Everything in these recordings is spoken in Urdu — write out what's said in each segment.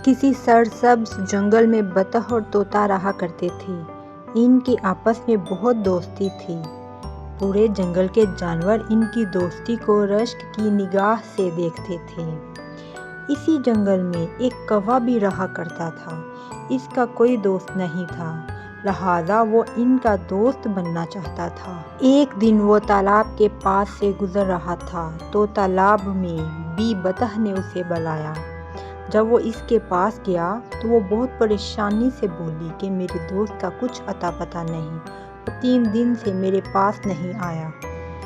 کسی سرسبز جنگل میں بطخ اور طوطا رہا کرتے تھے۔ ان کی آپس میں بہت دوستی تھی۔ پورے جنگل کے جانور ان کی دوستی کو رشک کی نگاہ سے دیکھتے تھے۔ اسی جنگل میں ایک کوّا بھی رہا کرتا تھا۔ اس کا کوئی دوست نہیں تھا، لہٰذا وہ ان کا دوست بننا چاہتا تھا۔ ایک دن وہ تالاب کے پاس سے گزر رہا تھا تو تالاب میں بی بطخ نے اسے بلایا۔ جب وہ اس کے پاس گیا تو وہ بہت پریشانی سے بولی کہ میرے دوست کا کچھ اتا پتہ نہیں، وہ 3 دن سے میرے پاس نہیں آیا۔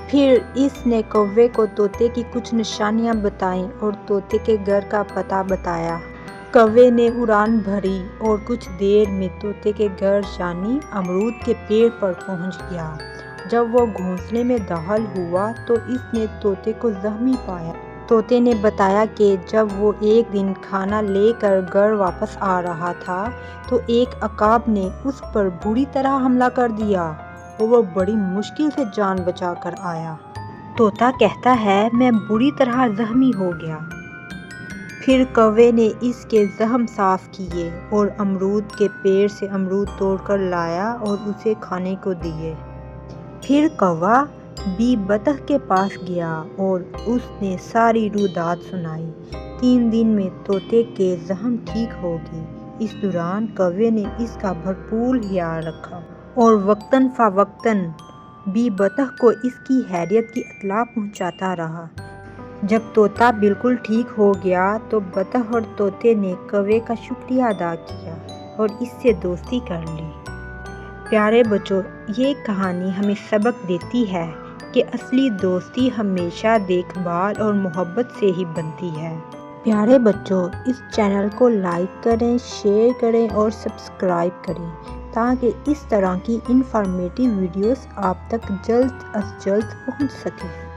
پھر اس نے کوّے کو طوطے کی کچھ نشانیاں بتائیں اور طوطے کے گھر کا پتہ بتایا۔ کوّے نے اڑان بھری اور کچھ دیر میں طوطے کے گھر یعنی امرود کے پیڑ پر پہنچ گیا۔ جب وہ گھونسلے میں داخل ہوا تو اس نے طوطے کو زخمی پایا۔ طوطے نے بتایا کہ جب وہ ایک دن کھانا لے کر گھر واپس آ رہا تھا تو ایک عقاب نے اس پر بری طرح حملہ کر دیا اور وہ بڑی مشکل سے جان بچا کر آیا۔ طوطا کہتا ہے میں بری طرح زخمی ہو گیا۔ پھر کوّے نے اس کے زخم صاف کیے اور امرود کے پیڑ سے امرود توڑ کر لایا اور اسے کھانے کو دیے۔ پھر کوّا بی بطخ کے پاس گیا اور اس نے ساری رویداد سنائی۔ 3 دن میں طوطے کے زخم ٹھیک ہو گئے۔ اس دوران کوّے نے اس کا بھرپور خیال رکھا اور وقتاً فوقتاً بی بطخ کو اس کی خیریت کی اطلاع پہنچاتا رہا۔ جب طوطا بالکل ٹھیک ہو گیا تو بطخ اور طوطے نے کوّے کا شکریہ ادا کیا اور اس سے دوستی کر لی۔ پیارے بچوں، یہ کہانی ہمیں سبق دیتی ہے کہ اصلی دوستی ہمیشہ دیکھ بھال اور محبت سے ہی بنتی ہے۔ پیارے بچوں، اس چینل کو لائک کریں، شیئر کریں اور سبسکرائب کریں تاکہ اس طرح کی انفارمیٹیو ویڈیوز آپ تک جلد از جلد پہنچ سکیں۔